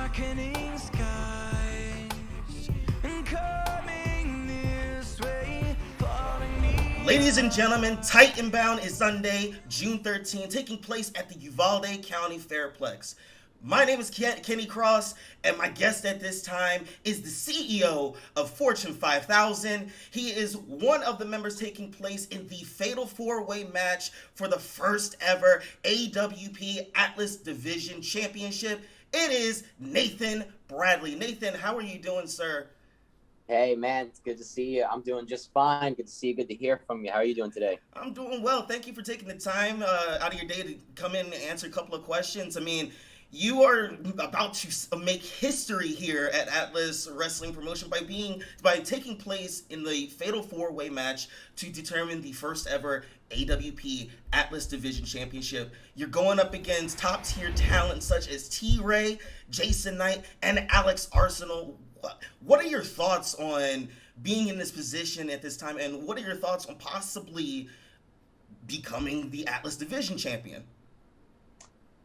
darkening skies and coming this way, following me. Ladies and gentlemen, Titanbound is Sunday, June 13th, taking place at the Uvalde County Fairplex. My name is Kenny Cross, and my guest at this time is the CEO of Fortune 5000. He is one of the members taking place in the Fatal 4-Way match for the first ever AWP Atlas Division Championship. It is Nathan Bradley. Nathan, how are you doing, sir? Hey, man, it's good to see you. I'm doing just fine. Good to see you. Good to hear from you. How are you doing today? I'm doing well. Thank you for taking the time out of your day to come in and answer a couple of questions. I mean, you are about to make history here at Atlas Wrestling Promotion by taking place in the Fatal 4-Way match to determine the first ever AWP Atlas Division Championship. You're going up against top tier talent such as T-Ray, Jason Knight, and Alex Arsenal. What are your thoughts on being in this position at this time, and what are your thoughts on possibly becoming the Atlas Division champion?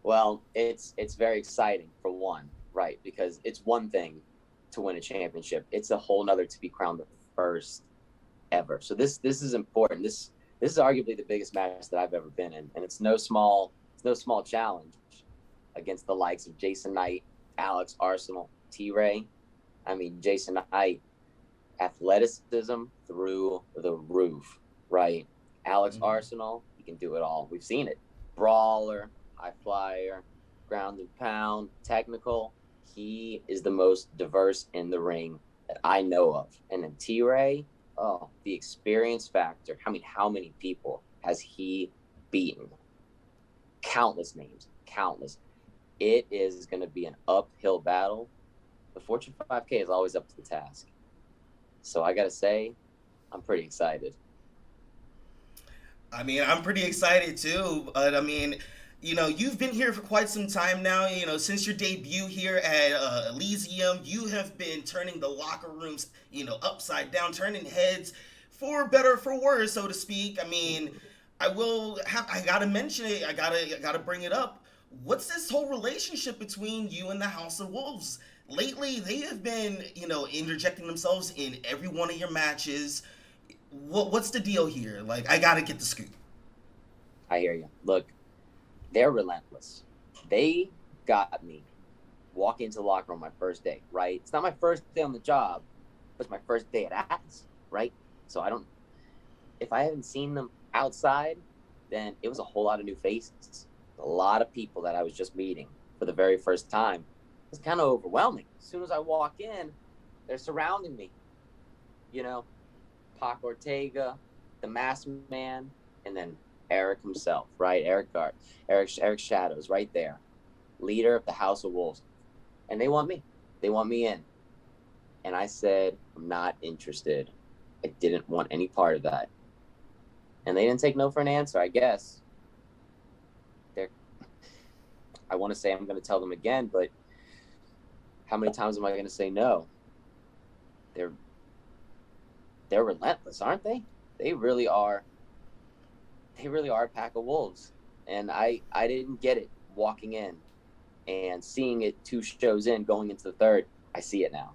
Well, it's very exciting for one, right? Because it's one thing to win a championship. It's a whole nother to be crowned the first ever. So this is important. This is arguably the biggest match that I've ever been in, and it's no small challenge against the likes of Jason Knight, Alex Arsenal, T-Ray. I mean, Jason Knight, athleticism through the roof, right? Alex Arsenal, he can do it all. We've seen it. Brawler, high flyer, ground and pound, technical. He is the most diverse in the ring that I know of. And then T-Ray, the experience factor. I mean, how many people has he beaten? Countless names, countless. It is going to be an uphill battle. The Fortune 5K is always up to the task. So I got to say, I'm pretty excited. I mean, I'm pretty excited too, but I mean, you know, you've been here for quite some time now. You know, since your debut here at Elysium, you have been turning the locker rooms, you know, upside down, turning heads for better or for worse, so to speak. I mean, I gotta mention it. I gotta bring it up. What's this whole relationship between you and the House of Wolves? Lately, they have been, you know, interjecting themselves in every one of your matches. What's the deal here? Like, I gotta get the scoop. I hear you. Look, they're relentless. They got me walking into the locker room my first day, right? It's not my first day on the job, but it's my first day at Atlas, right? So if I haven't seen them outside, then it was a whole lot of new faces. A lot of people that I was just meeting for the very first time. It's kind of overwhelming. As soon as I walk in, they're surrounding me. You know, Pac Ortega, the Masked Man, and then Eric himself, right? Eric Shadows, right there. Leader of the House of Wolves. And they want me. They want me in. And I said, I'm not interested. I didn't want any part of that. And they didn't take no for an answer, I guess. I want to say I'm going to tell them again, but how many times am I going to say no? They're relentless, aren't they? They really are. They really are a pack of wolves. And I didn't get it walking in and seeing it 2 shows in, going into the third. I see it now.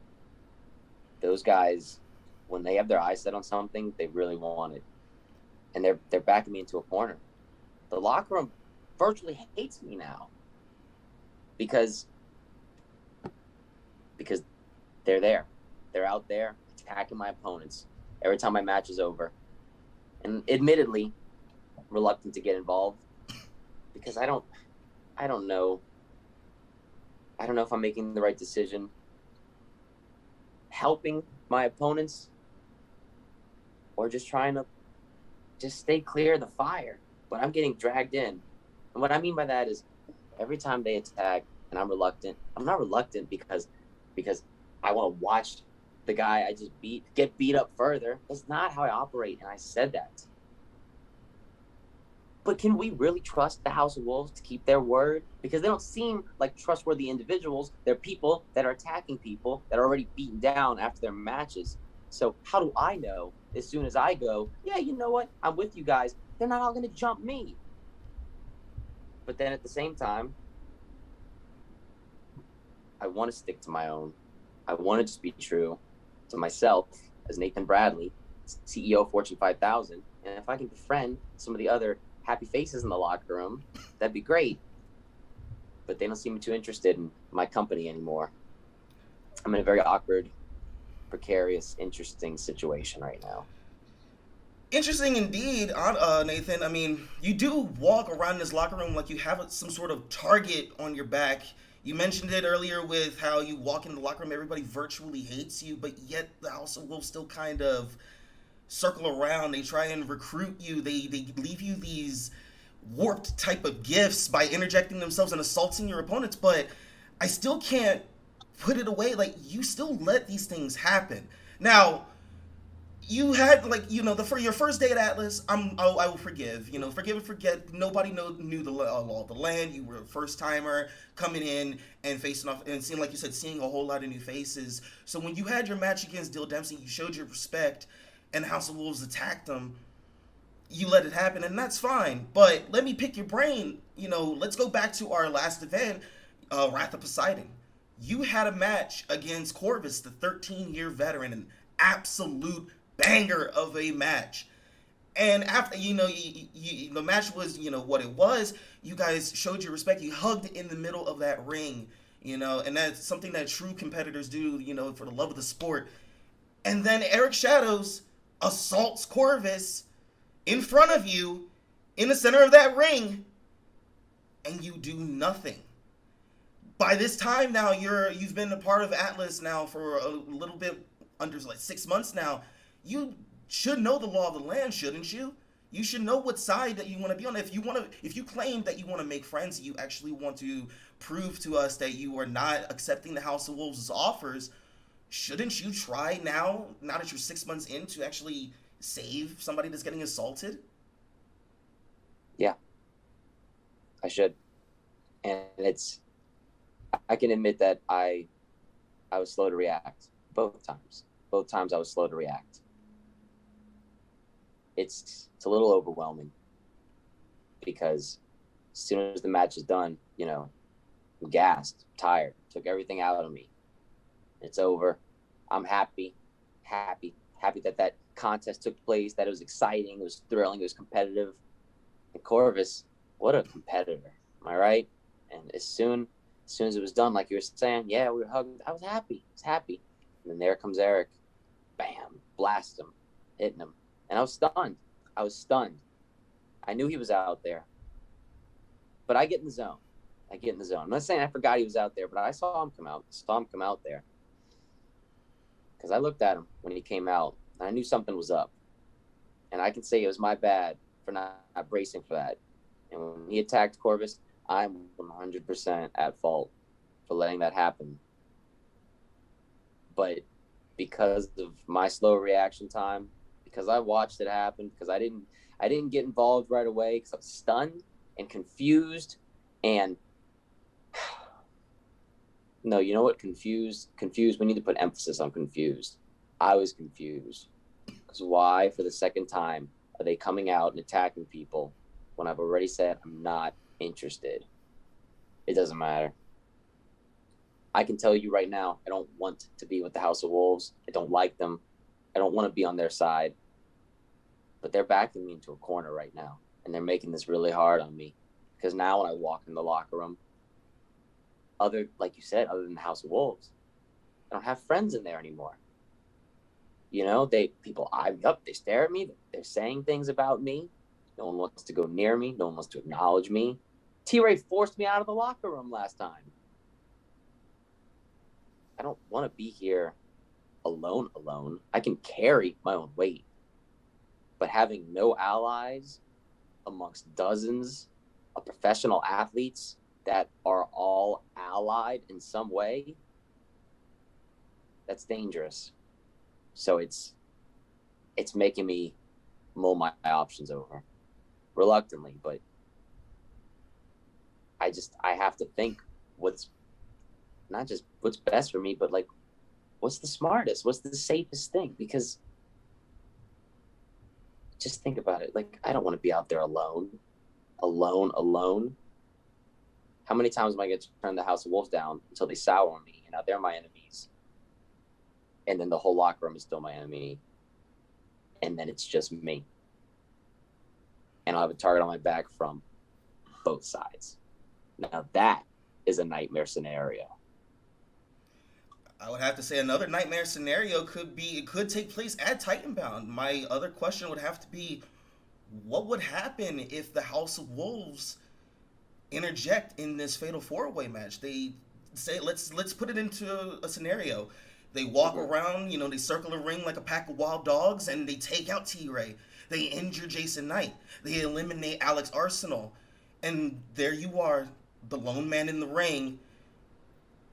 Those guys, when they have their eyes set on something, they really want it. And they're backing me into a corner. The locker room virtually hates me now because they're there. They're out there attacking my opponents every time my match is over. And admittedly, reluctant to get involved because I don't know. I don't know if I'm making the right decision. Helping my opponents or just trying to just stay clear of the fire. But I'm getting dragged in. And what I mean by that is every time they attack and I'm reluctant, I'm not reluctant because I want to watch the guy I just get beat up further. That's not how I operate, and I said that. But can we really trust the House of Wolves to keep their word? Because they don't seem like trustworthy individuals. They're people that are attacking people that are already beaten down after their matches. So how do I know as soon as I go, yeah, you know what? I'm with you guys. They're not all going to jump me. But then at the same time, I want to stick to my own. I want to just be true to myself as Nathan Bradley, CEO of Fortune 5000. And if I can befriend some of the other happy faces in the locker room, that'd be great. But they don't seem too interested in my company anymore. I'm in a very awkward, precarious, interesting situation right now. Interesting indeed, Nathan. I mean, you do walk around this locker room like you have some sort of target on your back. You mentioned it earlier with how you walk in the locker room, everybody virtually hates you, but yet the House of Wolves still kind of circle around. They try and recruit you. They leave you these warped type of gifts by interjecting themselves and assaulting your opponents, but I still can't put it away. Like, you still let these things happen. Now, you had, like, for your first day at Atlas, I will forgive, forgive and forget. Nobody knew the law of the land. You were a first timer coming in and facing off, and seeing, like you said, seeing a whole lot of new faces. So when you had your match against Dill Dempsey, you showed your respect, and House of Wolves attacked them. You let it happen, and that's fine. But let me pick your brain. Let's go back to our last event, Wrath of Poseidon. You had a match against Corvus, the 13-year veteran, an absolute banger of a match. And after, the match was, what it was. You guys showed your respect. You hugged in the middle of that ring, and that's something that true competitors do, for the love of the sport. And then Eric Shadows assaults Corvus in front of you in the center of that ring, and you do nothing. By this time now, you've been a part of Atlas now for a little bit under, like, 6 months now. You should know the law of the land, shouldn't you? You should know what side that you want to be on. If you claim that you want to make friends, you actually want to prove to us that you are not accepting the House of Wolves' offers, shouldn't you try now that you're 6 months in, to actually save somebody that's getting assaulted? Yeah, I should. And I can admit that I was slow to react both times. Both times I was slow to react. It's a little overwhelming because as soon as the match is done, I'm gassed, tired, took everything out of me. It's over. I'm happy that contest took place, that it was exciting, it was thrilling, it was competitive. And Corvus, what a competitor, am I right? And as soon as it was done, like you were saying, yeah, we were hugging. I was happy. And then there comes Eric. Bam, blast him, hitting him. And I was stunned. I knew he was out there. But I get in the zone. I'm not saying I forgot he was out there, but I saw him come out there. Because I looked at him when he came out, and I knew something was up. And I can say it was my bad for not bracing for that. And when he attacked Corvus, I'm 100% at fault for letting that happen. But because of my slow reaction time, because I watched it happen, because I didn't get involved right away, because I was stunned and confused. And no, you know what? Confused. We need to put emphasis on confused. I was confused. Because why, for the second time, are they coming out and attacking people when I've already said I'm not interested? It doesn't matter. I can tell you right now, I don't want to be with the House of Wolves. I don't like them. I don't want to be on their side. But they're backing me into a corner right now. And they're making this really hard on me. Because now when I walk in the locker room, like you said, other than the House of Wolves, I don't have friends in there anymore. People eye me up. They stare at me. They're saying things about me. No one wants to go near me. No one wants to acknowledge me. T-Ray forced me out of the locker room last time. I don't want to be here alone. I can carry my own weight. But having no allies amongst dozens of professional athletes that are all allied in some way, that's dangerous. So it's making me mull my options over. Reluctantly, but I have to think what's not just what's best for me, but like what's the smartest, what's the safest thing? Because just think about it. Like, I don't want to be out there alone. How many times am I going to turn the House of Wolves down until they sour on me? And now they're my enemies. And then the whole locker room is still my enemy. And then it's just me. And I'll have a target on my back from both sides. Now that is a nightmare scenario. I would have to say another nightmare scenario could take place at Titanbound. My other question would have to be, what would happen if the House of Wolves interject in this fatal four-way match? They say, let's put it into a scenario. They walk around, they circle the ring like a pack of wild dogs, and they take out T-Ray. They injure Jason Knight. They eliminate Alex Arsenal. And there you are, the lone man in the ring.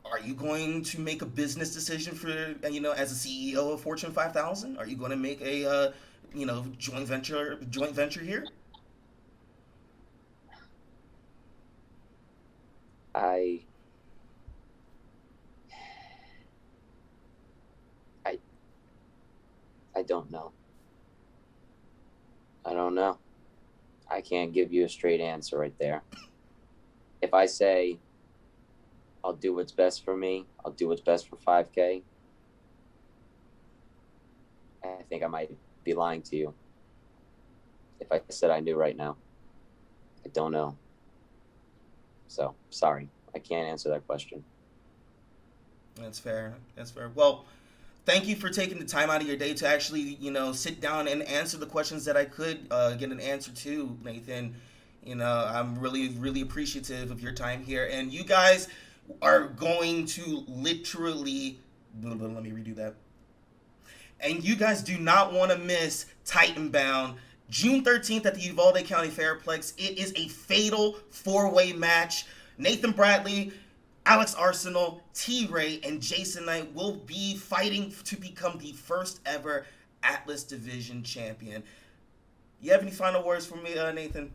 Are you going to make a business decision for, as a CEO of Fortune 5000? Are you going to make a, joint venture here? I don't know. I don't know. I can't give you a straight answer right there. If I say I'll do what's best for me, I'll do what's best for 5K, I think I might be lying to you. If I said I knew right now, I don't know. So, sorry, I can't answer that question. That's fair. Well, thank you for taking the time out of your day to actually, sit down and answer the questions that I could get an answer to, Nathan. I'm really, really appreciative of your time here. And you guys are going to literally, let me redo that. And you guys do not want to miss Titanbound, June 13th at the Uvalde County Fairplex. It is a fatal four-way match. Nathan Bradley, Alex Arsenal, T-Ray, and Jason Knight will be fighting to become the first ever Atlas Division champion. You have any final words for me, Nathan?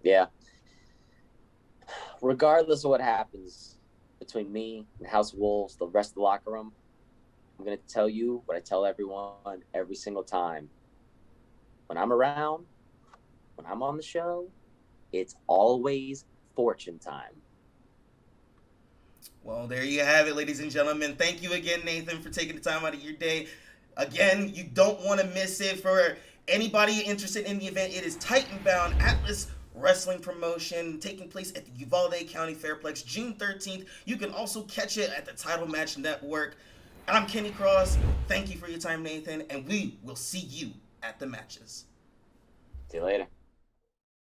Yeah. Regardless of what happens between me and House of Wolves, the rest of the locker room, I'm going to tell you what I tell everyone every single time. When I'm around, when I'm on the show, it's always fortune time. Well, there you have it, ladies and gentlemen. Thank you again, Nathan, for taking the time out of your day. Again, you don't want to miss it. For anybody interested in the event, it is Titanbound Atlas Wrestling Promotion taking place at the Uvalde County Fairplex June 13th. You can also catch it at the Title Match Network. I'm Kenny KROSS. Thank you for your time, Nathan, and we will see you at the matches. See you later.